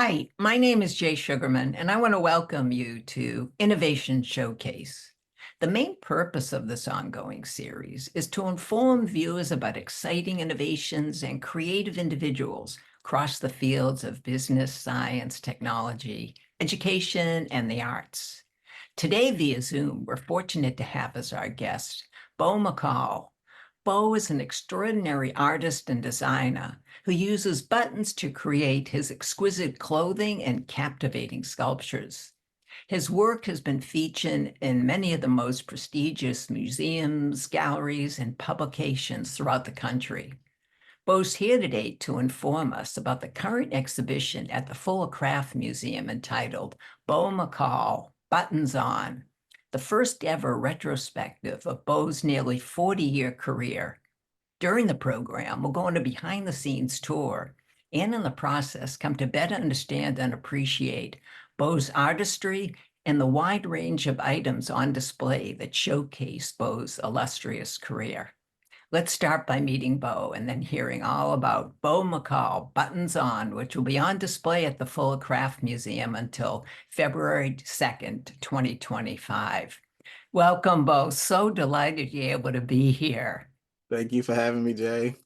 Hi, my name is Jay Sugarman, and I want to welcome you to Innovation Showcase. The main purpose of this ongoing series is to inform viewers about exciting innovations and creative individuals across the fields of business, science, technology, education, and the arts. Today, via Zoom, we're fortunate to have as our guest Beau McCall. Beau is an extraordinary artist and designer who uses buttons to create his exquisite clothing and captivating sculptures. His work has been featured in many of the most prestigious museums, galleries, and publications throughout the country. Beau's here today to inform us about the current exhibition at the Fuller Craft Museum entitled Beau McCall Buttons On, the first ever retrospective of Beau's nearly 40-year career. During the program, we'll go on a behind-the-scenes tour and in the process come to better understand and appreciate Beau's artistry and the wide range of items on display that showcase Beau's illustrious career. Let's start by meeting Beau and then hearing all about Beau McCall Buttons On, which will be on display at the Fuller Craft Museum until February 2nd, 2025. Welcome, Beau. So delighted you're able to be here. Thank you for having me, Jay.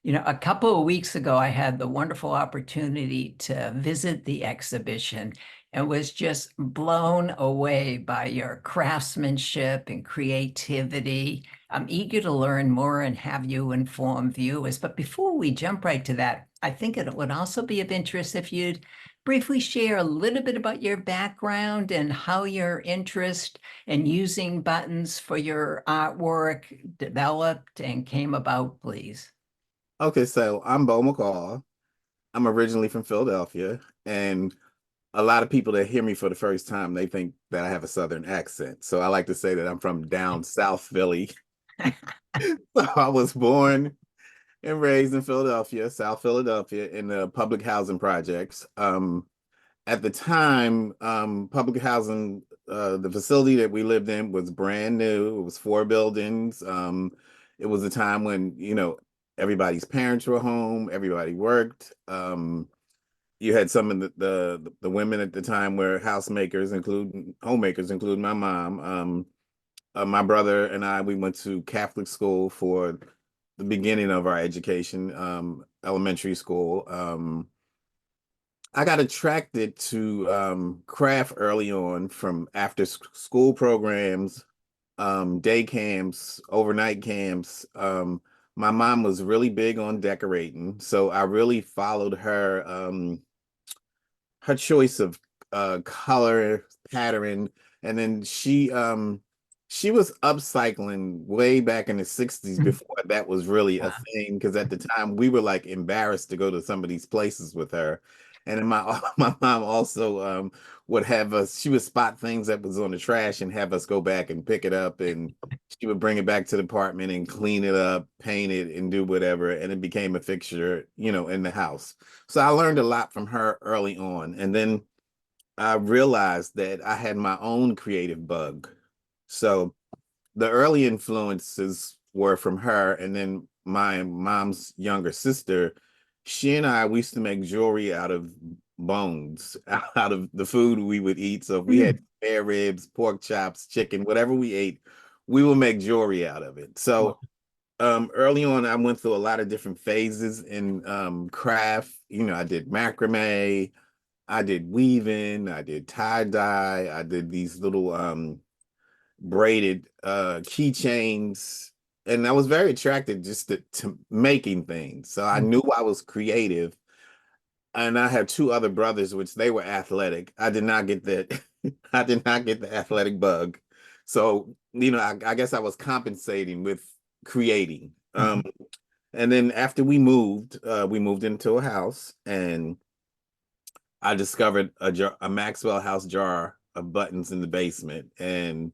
A couple of weeks ago, I had the wonderful opportunity to visit the exhibition and was just blown away by your craftsmanship and creativity. I'm eager to learn more and have you inform viewers. But before we jump right to that, I think it would also be of interest if you'd briefly share a little bit about your background and how your interest in using buttons for your artwork developed and came about, please. Okay, so I'm Beau McCall. I'm originally from Philadelphia, and a lot of people that hear me for the first time, they think that I have a Southern accent. So I like to say that I'm from down South Philly. So I was born and raised in Philadelphia, South Philadelphia, in the public housing projects. At the time, public housing, the facility that we lived in was brand new. It was four buildings. It was a time when, everybody's parents were home, everybody worked. You had some of the women at the time were housemakers, including homemakers, including my mom. My brother and I, we went to Catholic school for the beginning of our education, elementary school. I got attracted to craft early on from after school programs, day camps, overnight camps. My mom was really big on decorating, so I really followed her choice of color pattern, and then she was upcycling way back in the 60s before that was really a thing, because at the time we were like embarrassed to go to some of these places with her. And then my my mom also would have us, she would spot things that was on the trash and have us go back and pick it up, and she would bring it back to the apartment and clean it up, paint it, and do whatever, and it became a fixture, in the house. So I learned a lot from her early on. And then I realized that I had my own creative bug. So the early influences were from her. And then my mom's younger sister, she and I, we used to make jewelry out of bones, out of the food we would eat. So if we had spare ribs, pork chops, chicken, whatever we ate, we would make jewelry out of it. So early on, I went through a lot of different phases in craft. I did macrame, I did weaving, I did tie-dye, I did these little braided keychains. And I was very attracted just to making things. So I knew I was creative. And I had two other brothers, which they were athletic. I did not get that. I did not get the athletic bug. So, I guess I was compensating with creating. And then after we moved into a house, and I discovered a Maxwell House jar of buttons in the basement. And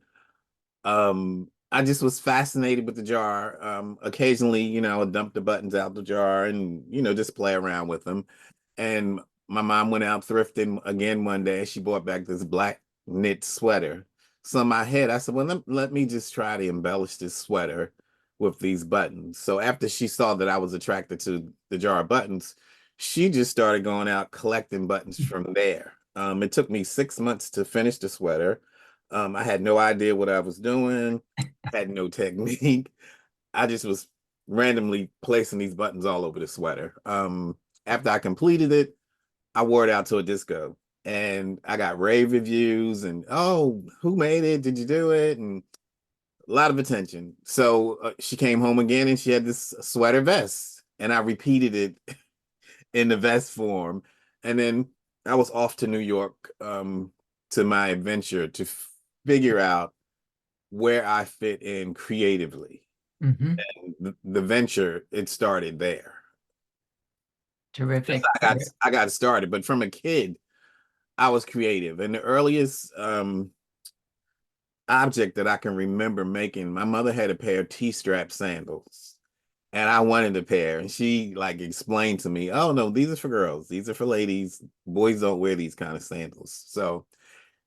I just was fascinated with the jar. Occasionally, I would dump the buttons out the jar and, just play around with them. And my mom went out thrifting again one day. She brought back this black knit sweater. So in my head, I said, well, let me just try to embellish this sweater with these buttons. So after she saw that I was attracted to the jar of buttons, she just started going out collecting buttons from there. It took me 6 months to finish the sweater. I had no idea what I was doing, had no technique. I just was randomly placing these buttons all over the sweater. After I completed it, I wore it out to a disco and I got rave reviews and, oh, who made it? Did you do it? And a lot of attention. So she came home again and she had this sweater vest and I repeated it in the vest form. And then I was off to New York to my adventure to figure out where I fit in creatively. Hmm. And the venture, it started there. Terrific. I got started, but from a kid, I was creative. And the earliest object that I can remember making, my mother had a pair of T-strap sandals. And I wanted a pair. And she like explained to me, oh no, these are for girls. These are for ladies. Boys don't wear these kind of sandals. So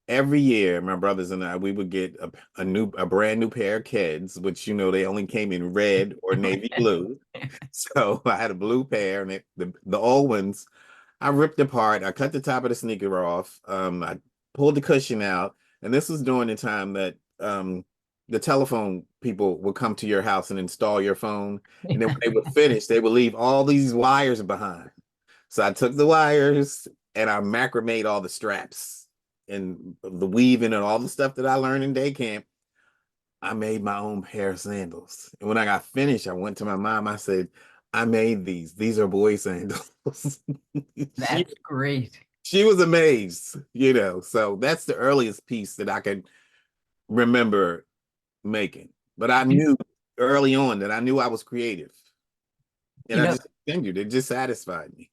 every year, my brothers and I, we would get a brand new pair of Keds, which they only came in red or navy blue. So I had a blue pair, and the old ones I ripped apart. I cut the top of the sneaker off. I pulled the cushion out, and this was during the time that the telephone people would come to your house and install your phone, and then when they would finish, they would leave all these wires behind. So I took the wires and I macrameed all the straps and the weaving and all the stuff that I learned in day camp. I made my own pair of sandals. And when I got finished, I went to my mom. I said, I made these. These are boy sandals. she That's great. she was amazed. So that's the earliest piece that I could remember making. But I knew early on that I knew I was creative. And You I know, just continued. It just satisfied me.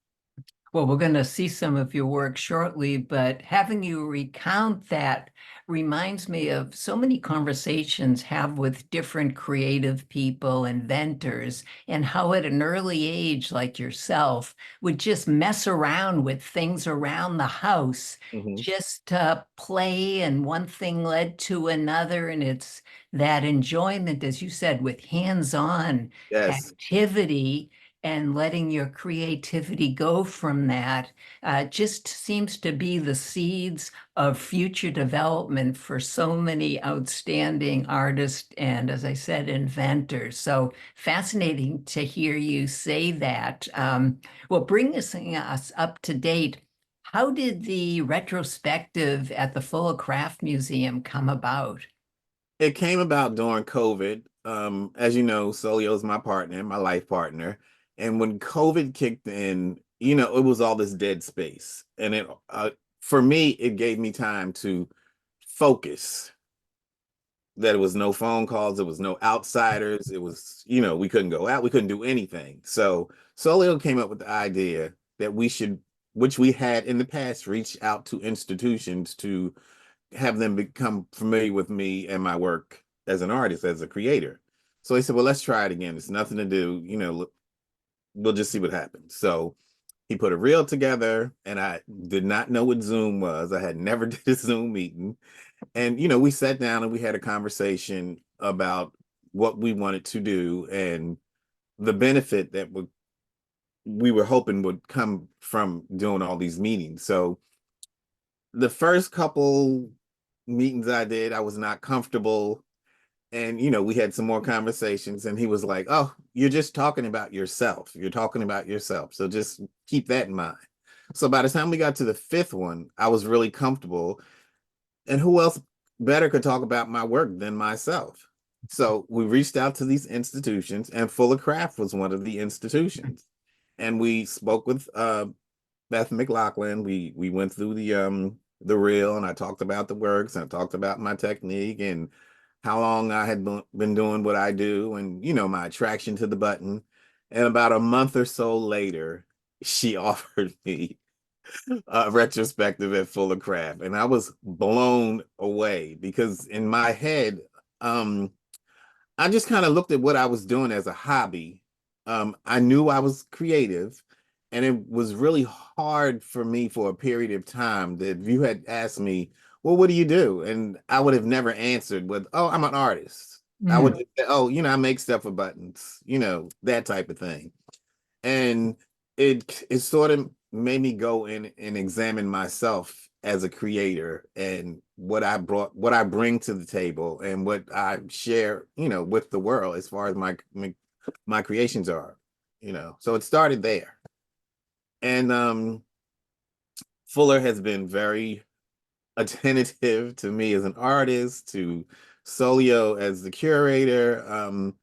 well, we're going to see some of your work shortly, but having you recount that reminds me of so many conversations have with different creative people, inventors, and how at an early age, like yourself, would just mess around with things around the house, Mhm. just to play, and one thing led to another. And it's that enjoyment, as you said, with hands-on Yes. activity and letting your creativity go from that just seems to be the seeds of future development for so many outstanding artists and, as I said, inventors. So fascinating to hear you say that. Well, bringing us up to date, how did the retrospective at the Full of Craft Museum come about? It came about during COVID. As you know, Solio is my partner, my life partner. And when COVID kicked in, it was all this dead space. And for me, it gave me time to focus. That it was no phone calls, there was no outsiders. It was, we couldn't go out, we couldn't do anything. So Solio came up with the idea that we should, which we had in the past, reach out to institutions to have them become familiar with me and my work as an artist, as a creator. So he said, well, let's try it again. It's nothing to do, we'll just see what happens. So he put a reel together and I did not know what Zoom was. I had never did a Zoom meeting. And, we sat down and we had a conversation about what we wanted to do and the benefit that we were hoping would come from doing all these meetings. So the first couple meetings I did, I was not comfortable. And, we had some more conversations, and he was like, oh, you're just talking about yourself. You're talking about yourself. So just keep that in mind. So by the time we got to the fifth one, I was really comfortable. And who else better could talk about my work than myself? So we reached out to these institutions, and Fuller Craft was one of the institutions. And we spoke with Beth McLaughlin. We went through the reel and I talked about the works and I talked about my technique and how long I had been doing what I do and my attraction to the button. And about a month or so later, she offered me a retrospective at Fuller Craft. And I was blown away because in my head, um, I just kind of looked at what I was doing as a hobby. I knew I was creative, and it was really hard for me for a period of time that if you had asked me, well, what do you do? And I would have never answered with, oh, I'm an artist. I would Mm. just say, oh, I make stuff for buttons, that type of thing. And it sort of made me go in and examine myself as a creator and what I bring to the table and what I share, with the world as far as my creations are, So it started there. And Fuller has been very attentive to me as an artist, to Solio as the curator.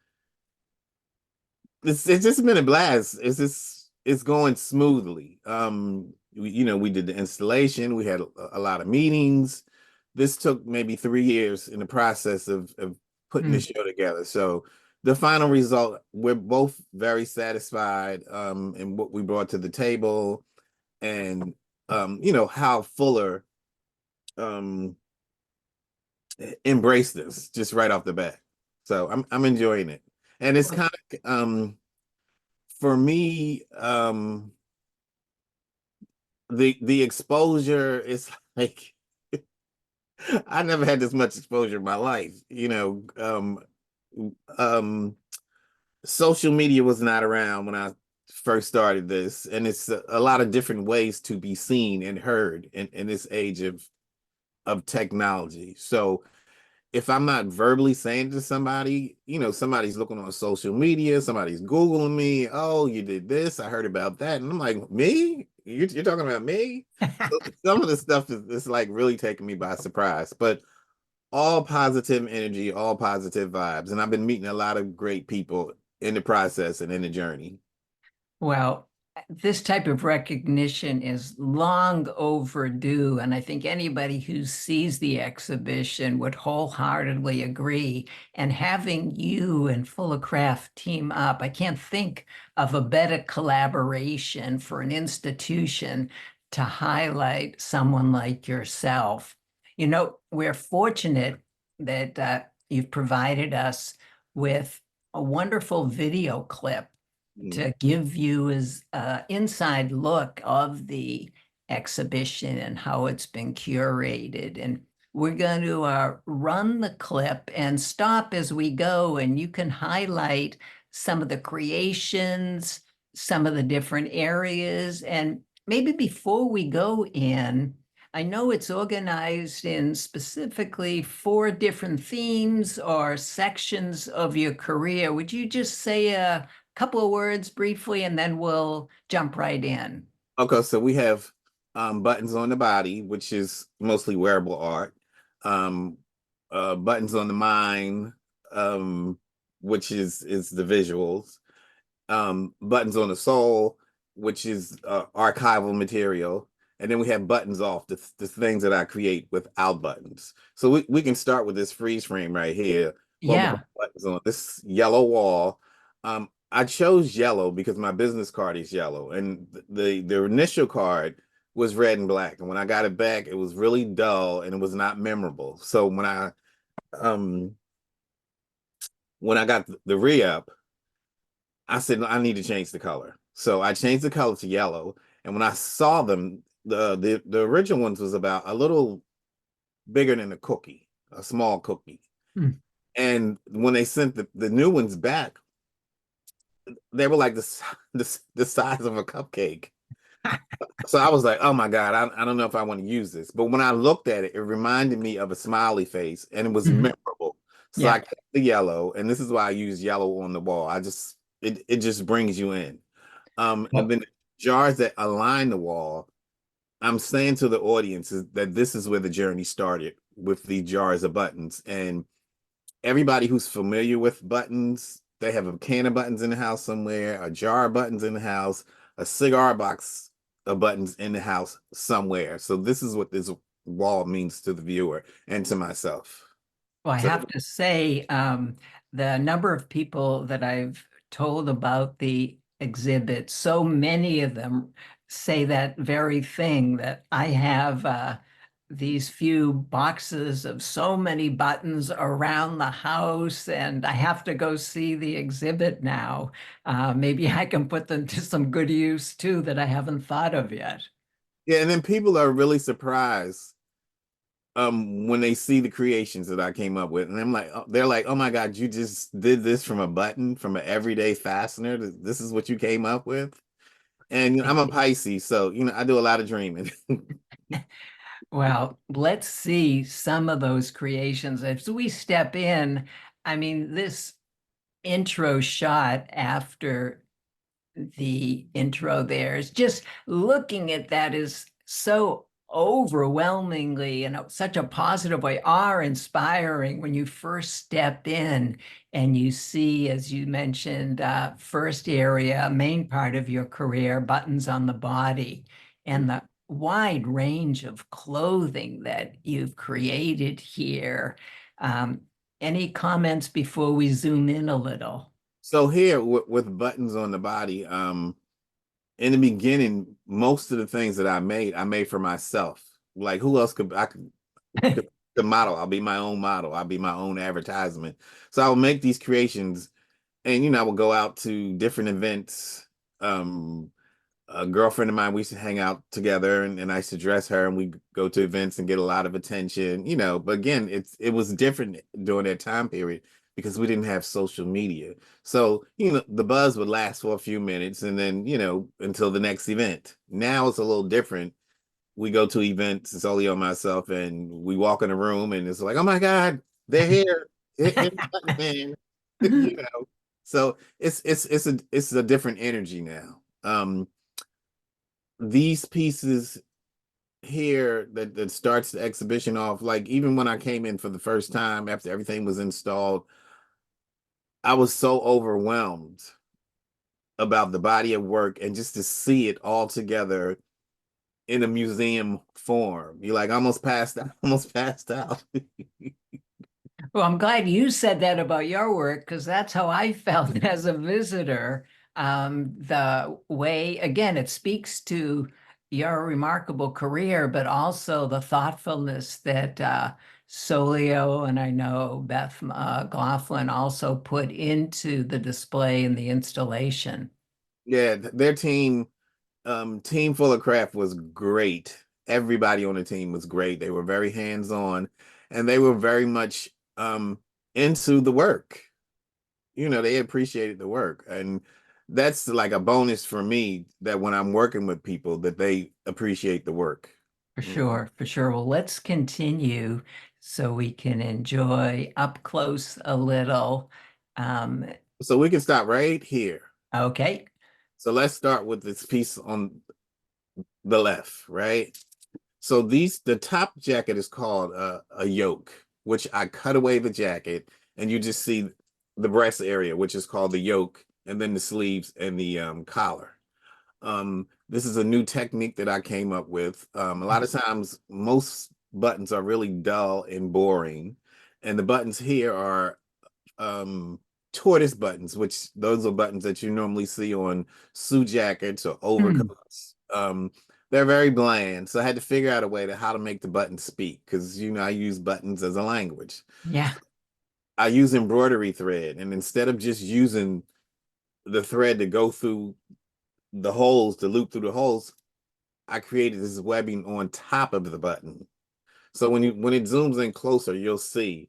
It's just been a blast. It's going smoothly. We did the installation. We had a lot of meetings. This took maybe 3 years in the process of putting the Mm. show together. So the final result, we're both very satisfied in what we brought to the table, and how Fuller um embraced this just right off the bat. So I'm enjoying it. And it's kind of for me, the exposure is like I never had this much exposure in my life. Um, Social media was not around when I first started this, and it's a lot of different ways to be seen and heard in this age of technology. So if I'm not verbally saying to somebody, somebody's looking on social media, somebody's Googling me, oh, you did this, I heard about that. And I'm like, me? You're talking about me? So some of the stuff is like really taking me by surprise, but all positive energy, all positive vibes. And I've been meeting a lot of great people in the process and in the journey. Well, this type of recognition is long overdue, and I think anybody who sees the exhibition would wholeheartedly agree. And having you and Fuller Craft team up, I can't think of a better collaboration for an institution to highlight someone like yourself. We're fortunate that you've provided us with a wonderful video clip Mm. to give you as inside look of the exhibition and how it's been curated. And we're going to run the clip and stop as we go, and you can highlight some of the creations, some of the different areas. And maybe before we go in, I know it's organized in specifically 4 different themes or sections of your career. Would you just say a couple of words briefly, and then we'll jump right in? Okay, so we have buttons on the body, which is mostly wearable art. Um, Buttons on the mind, um, which is the visuals. Buttons on the soul, which is archival material. And then we have buttons off, the things that I create without buttons. So we can start with this freeze frame right here. What we Yeah. have buttons on this yellow wall. I chose yellow because my business card is yellow, and the initial card was red and black. And when I got it back, it was really dull and it was not memorable. So um when I got the re-up, I said I need to change the color. So I changed the color to yellow. And when I saw them, the original ones was about a little bigger than a cookie, a small cookie. Hmm. And when they sent the new ones back, they were like the size of a cupcake. So I was like, oh my God, I don't know if I want to use this. But when I looked at it, it reminded me of a smiley face and it was Mhm. memorable. So I Yeah. kept the yellow, and this is why I use yellow on the wall. It just brings you in. And Well, then the jars that align the wall, I'm saying to the audience that this is where the journey started with the jars of buttons. And everybody who's familiar with buttons, they have a can of buttons in the house somewhere, a jar of buttons in the house, a cigar box of buttons in the house somewhere. So this is what this wall means to the viewer and to myself. I So have to say, the number of people that I've told about the exhibit, so many of them say that very thing, that I have these few boxes of so many buttons around the house, and I have to go see the exhibit now. Maybe I can put them to some good use too that I haven't thought of yet. yeah, and then people are really surprised when they see the creations that I came up with, and they're like, oh my God, you just did this from a button, from an everyday fastener. This is what you came up with. And I'm a Pisces, so I do a lot of dreaming. Well, let's see some of those creations. As we step in, I mean, this intro shot after the intro there is just looking at that is so overwhelmingly in such a positive way, awe-inspiring when you first step in and you see, as you mentioned, first area, main part of your career, buttons on the body, and the wide range of clothing that you've created here. Um, any comments before we zoom in a little? So here with buttons on the body, in the beginning, most of the things that I made for myself. Like who else could the model? I'll be my own model. I'll be my own advertisement. So I will make these creations, and I will go out to different events. Um, a girlfriend of mine, we used to hang out together, and I used to dress her, and we go to events and get a lot of attention, But again, it was different during that time period because we didn't have social media. So, the buzz would last for a few minutes and then, until the next event. Now it's a little different. We go to events, it's only on myself, and we walk in a room and it's like, oh my God, they're here. Man. you know. So it's a different energy now. These pieces here that starts the exhibition off, like even when I came in for the first time after everything was installed, I was so overwhelmed about the body of work and just to see it all together in a museum form. You like almost passed out, almost passed out. Well, I'm glad you said that about your work because that's how I felt as a visitor. The way, again, it speaks to your remarkable career, but also the thoughtfulness that Solio and I know Beth Gloflin also put into the display and the installation. Yeah, their team Full of Craft was great. Everybody on the team was great. They were very hands-on and they were very much into the work. They appreciated the work. And that's like a bonus for me that when I'm working with people that they appreciate the work. For sure, for sure. Well, let's continue so we can enjoy up close a little. Um, So we can stop right here. okay. So let's start with this piece on the left, right? So the top jacket is called a yoke, which I cut away the jacket and you just see the breast area, which is called the yoke, and then the sleeves and the collar. This is a new technique that I came up with. A lot of times, most buttons are really dull and boring, and the buttons here are tortoise buttons, which those are buttons that you normally see on suit jackets or Hmm. overcoats. They're very bland, so I had to figure out a way to how to make the buttons speak because I use buttons as a language. Yeah. I use embroidery thread, and instead of just using the thread to go through the holes, to loop through the holes, I created this webbing on top of the button. So when it zooms in closer, you'll see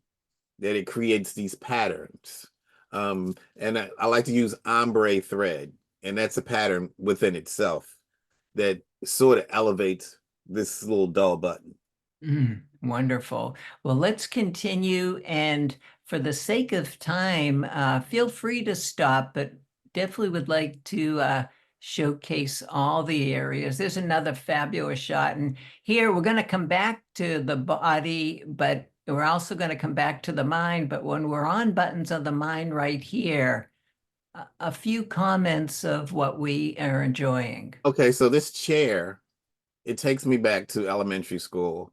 that it creates these patterns. And I like to use ombre thread, and that's a pattern within itself that sort of elevates this little dull button. Wonderful. Well, let's continue. And for the sake of time, feel free to stop, but definitely would like to showcase all the areas. There's another fabulous shot. And here we're going to come back to the body, but we're also going to come back to the mind. But when we're on buttons of the mind right here, a few comments of what we are enjoying. Okay, so this chair, it takes me back to elementary school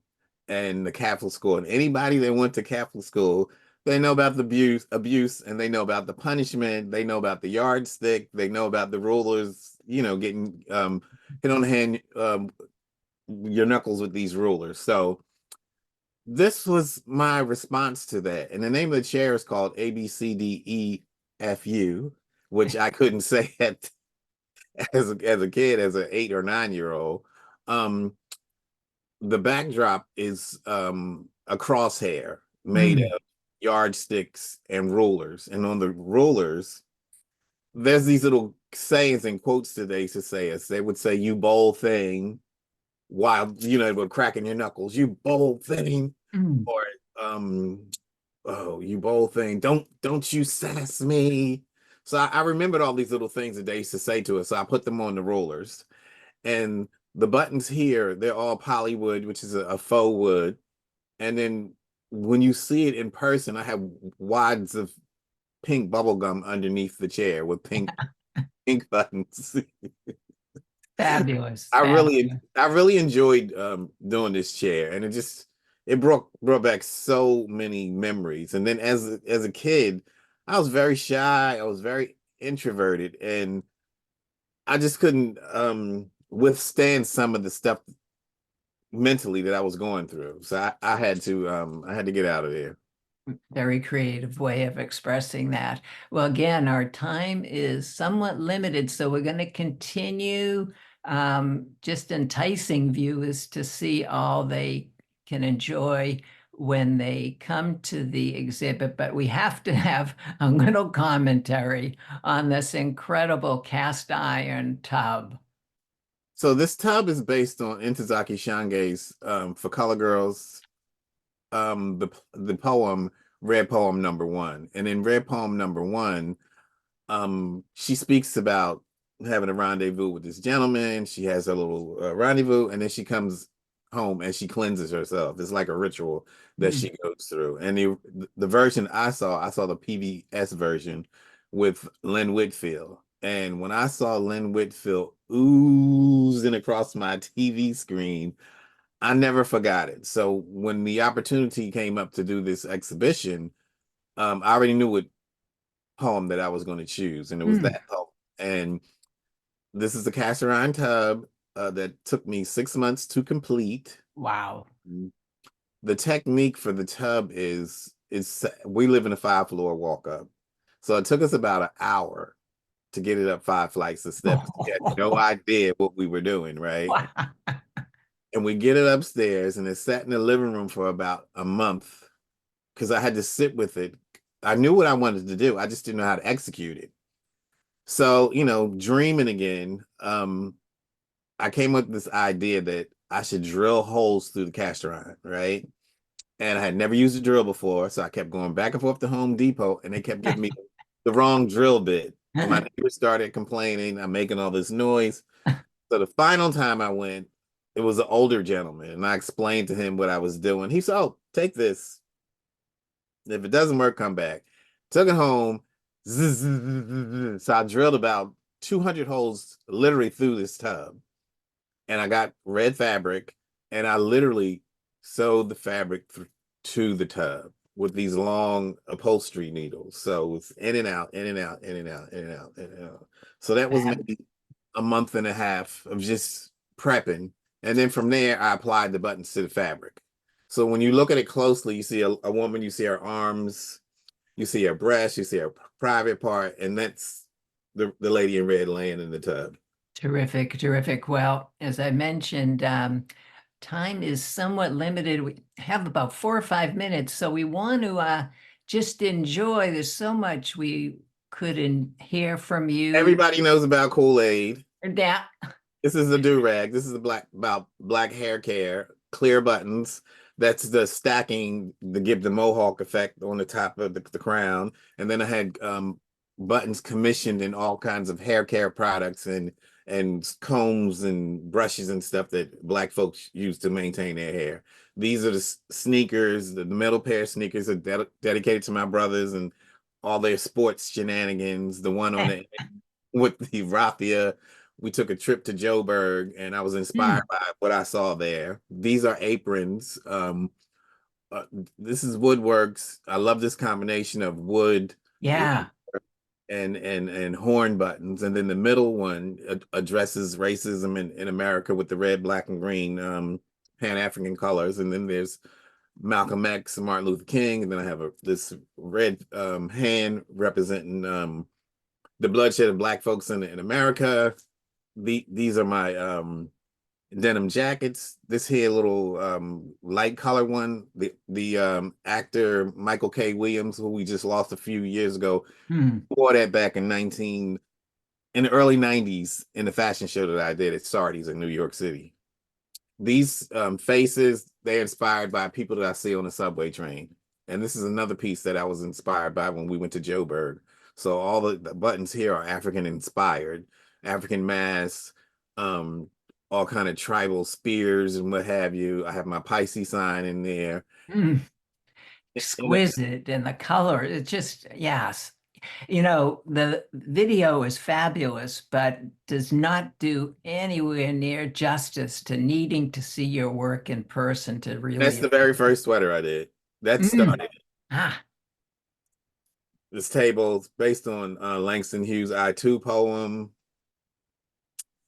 and the Catholic school. And anybody that went to Catholic school, they know about the abuse, and they know about the punishment. They know about the yardstick. They know about the rulers, getting hit on the hand, your knuckles with these rulers. So this was my response to that. And the name of the chair is called ABCDEFU, which I couldn't say as a kid, as an 8 or 9 year old. Um, the backdrop is a crosshair made Mm, of yardsticks and rulers. And on the rulers, there's these little sayings and quotes that they used to say us. They would say, "You bold thing," while we're cracking your knuckles. "You bold thing," Mm. or um, "Oh, you bold thing. Don't you sass me." So I remembered all these little things that they used to say to us. So I put them on the rollers. And the buttons here, they're all polywood, which is a faux wood. And then when you see it in person, I have wads of pink bubble gum underneath the chair with pink buttons. Fabulous, I really fabulous. I really enjoyed doing this chair, and it brought back so many memories. And then as a kid, I was very shy, I was very introverted, and I just couldn't withstand some of the stuff mentally that I was going through. So I had to get out of there. Very creative way of expressing that. Well, again, our time is somewhat limited, so we're going to continue just enticing viewers to see all they can enjoy when they come to the exhibit. But we have to have a little commentary on this incredible cast iron tub. So this tub is based on Intozaki Shange's For Color Girls, the poem Red Poem Number One. And in Red Poem Number One, she speaks about having a rendezvous with this gentleman. She has a little rendezvous, and then she comes home and she cleanses herself. It's like a ritual that Mm. she goes through. And the version I saw the PBS version with Lynn Whitfield. And when I saw Lynn Whitfield oozing across my TV screen, I never forgot it. So when the opportunity came up to do this exhibition, I already knew what poem that I was going to choose, and it was Mm. that poem. And this is the cast iron tub that took me 6 months to complete. Wow. The technique for the tub is we live in a 5 floor walk up, so it took us about an hour to get it up 5 flights of steps. We had no idea what we were doing, right? Wow. And we get it upstairs, and it sat in the living room for about a month because I had to sit with it. I knew what I wanted to do, I just didn't know how to execute it. So, dreaming again, I came up with this idea that I should drill holes through the cast iron, right? And I had never used a drill before, so I kept going back and forth to Home Depot, and they kept giving me the wrong drill bit. And my neighbors started complaining, I'm making all this noise. So the final time I went, it was an older gentleman, and I explained to him what I was doing. He said, "Oh, take this. If it doesn't work, come back." Took it home. So I drilled about 200 holes literally through this tub. And I got red fabric, and I literally sewed the fabric to the tub with these long upholstery needles. So it's in and out, in and out, in and out, in and out, in and out. So that was maybe a month and a half of just prepping. And then from there, I applied the buttons to the fabric. So when you look at it closely, you see a woman, you see her arms, you see her breast, you see her private part, and that's the lady in red laying in the tub. Terrific, terrific. Well, as I mentioned, time is somewhat limited. We have about 4 or 5 minutes, so we want to just enjoy. There's so much we could hear from you. Everybody knows about Kool-Aid. That This is a do-rag. This is the about black hair care, clear buttons. That's the stacking to give the mohawk effect on the top of the crown. And then I had buttons commissioned in all kinds of hair care products and combs and brushes and stuff that black folks use to maintain their hair. These are the sneakers, the metal pair of sneakers are dedicated to my brothers and all their sports shenanigans. The one on the with the raffia. We took a trip to Joburg, and I was inspired mm, by what I saw there. These are aprons. Uh, this is woodworks. I love this combination of wood, yeah, and horn buttons, and then the middle one addresses racism in America with the red, black, and green Pan-African colors, and then there's Malcolm X and Martin Luther King, and then I have this red hand representing the bloodshed of black folks in America. These are my denim jackets. This here little light color one. The actor Michael K. Williams, who we just lost a few years ago, Hmm. wore that back in the early 90s in the fashion show that I did at Sardi's in New York City. These faces, they're inspired by people that I see on the subway train. And this is another piece that I was inspired by when we went to Joburg. So all the buttons here are African inspired, African masks, um, all kind of tribal spears and what have you. I have my Pisces sign in there. Hmm. And Exquisite, and the color, it just, yes. The video is fabulous, but does not do anywhere near justice to needing to see your work in person to that's really. the very first sweater I did. That Mm. started Ah, this table based on Langston Hughes' I Too poem.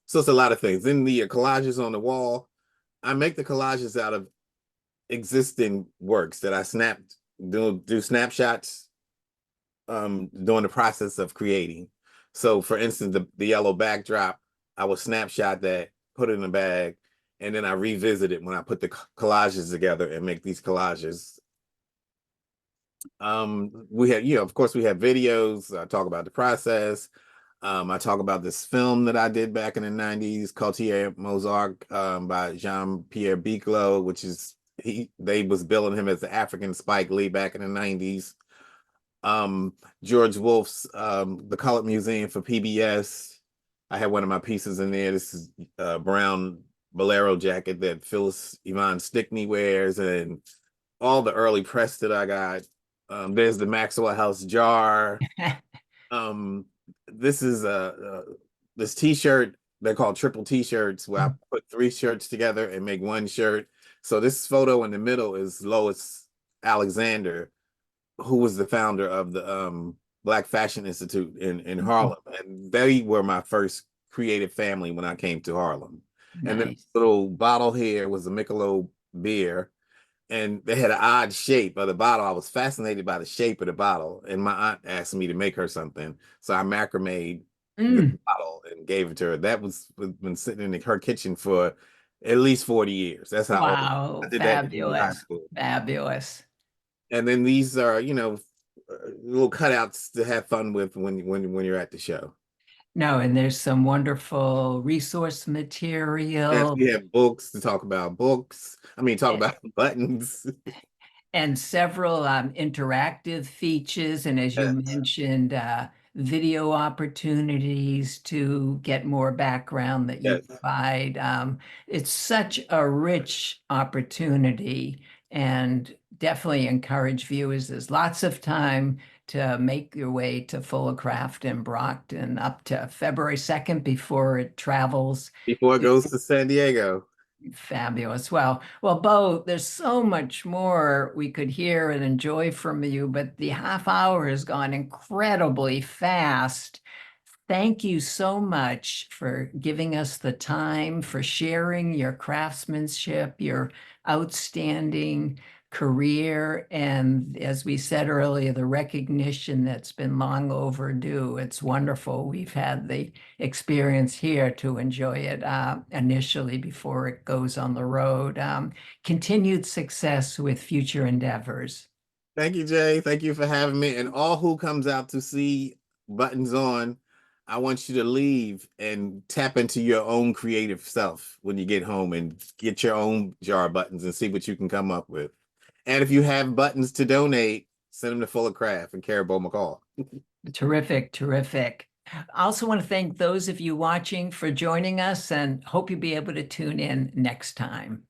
So it's a lot of things. Then the collages on the wall, I make the collages out of existing works that I snapped, do snapshots during the process of creating. So for instance, the yellow backdrop, I will snapshot that, put it in a bag, and then I revisit it when I put the collages together and make these collages. We have, of course, we have videos. I talk about the process. I talk about this film that I did back in the 90s, Cartier Mozart, by Jean-Pierre Biclot, which is they was billing him as the African Spike Lee back in the 90s. George Wolfe's The Colored Museum for PBS. I had one of my pieces in there. This is a brown bolero jacket that Phyllis Yvonne Stickney wears, and all the early press that I got. There's the Maxwell House jar. Um, this is this T-shirt. They're called triple T-shirts, where I put three shirts together and make one shirt. So this photo in the middle is Lois Alexander, who was the founder of the Black Fashion Institute in Harlem, and they were my first creative family when I came to Harlem. And then nice. the little bottle here was a Michelob beer, and they had an odd shape of the bottle. I was fascinated by the shape of the bottle, and my aunt asked me to make her something, so I macrameed the Mm. bottle and gave it to her. That was been sitting in her kitchen for at least 40 years. That's how old. I Wow, did that in high fabulous, school. fabulous. And then these are, little cutouts to have fun with when you're at the show. No, and there's some wonderful resource Yes, material. we have books to talk about books. I mean, talk about buttons. And several interactive features, and as you Yes, mentioned, video opportunities to get more background that you yes. provide. It's such a rich opportunity, and definitely encourage viewers. There's lots of time to make your way to Fuller Craft in Brockton up to February 2nd before it travels. Before it goes to San Diego. Fabulous. Well, Beau, there's so much more we could hear and enjoy from you, but the half hour has gone incredibly fast. Thank you so much for giving us the time, for sharing your craftsmanship, your outstanding career, and as we said earlier, the recognition that's been long overdue. It's wonderful. We've had the experience here to enjoy it initially before it goes on the road. Continued success with future endeavors. Thank you, Jay. Thank you for having me. And all who comes out to see Buttons On, I want you to leave and tap into your own creative self when you get home and get your own jar of buttons and see what you can come up with. And if you have buttons to donate, send them to Fuller Craft and care of Beau McCall. Terrific, terrific. I also want to thank those of you watching for joining us and hope you'll be able to tune in next time.